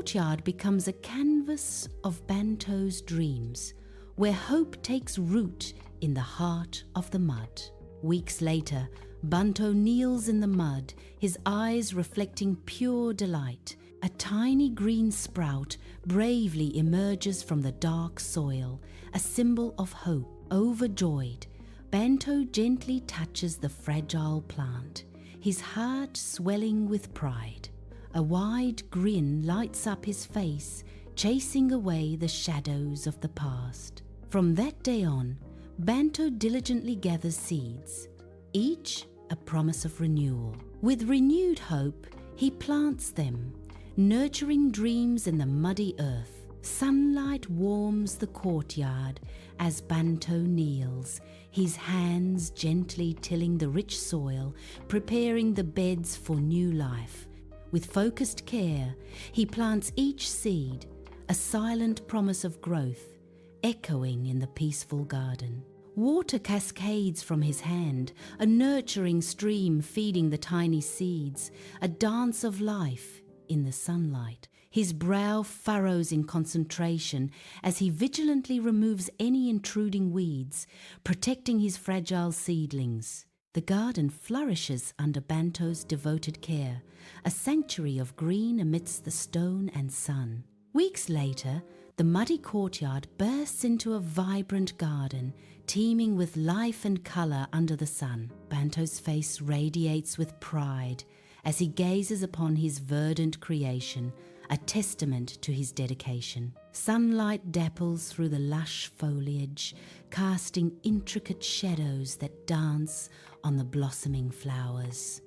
courtyard becomes a canvas of Banto's dreams, where hope takes root in the heart of the mud. Weeks later, Banto kneels in the mud, his eyes reflecting pure delight. A tiny green sprout bravely emerges from the dark soil, a symbol of hope. Overjoyed, Banto gently touches the fragile plant, his heart swelling with pride. A wide grin lights up his face, chasing away the shadows of the past. From that day on, Banto diligently gathers seeds, each a promise of renewal. With renewed hope, he plants them, nurturing dreams in the muddy earth. Sunlight warms the courtyard as Banto kneels, his hands gently tilling the rich soil, preparing the beds for new life. With focused care, he plants each seed, a silent promise of growth, echoing in the peaceful garden. Water cascades from his hand, a nurturing stream feeding the tiny seeds, a dance of life in the sunlight. His brow furrows in concentration as he vigilantly removes any intruding weeds, protecting his fragile seedlings. The garden flourishes under Banto's devoted care, a sanctuary of green amidst the stone and sun. Weeks later, the muddy courtyard bursts into a vibrant garden, teeming with life and color under the sun. Banto's face radiates with pride as he gazes upon his verdant creation, a testament to his dedication. Sunlight dapples through the lush foliage, casting intricate shadows that dance on the blossoming flowers.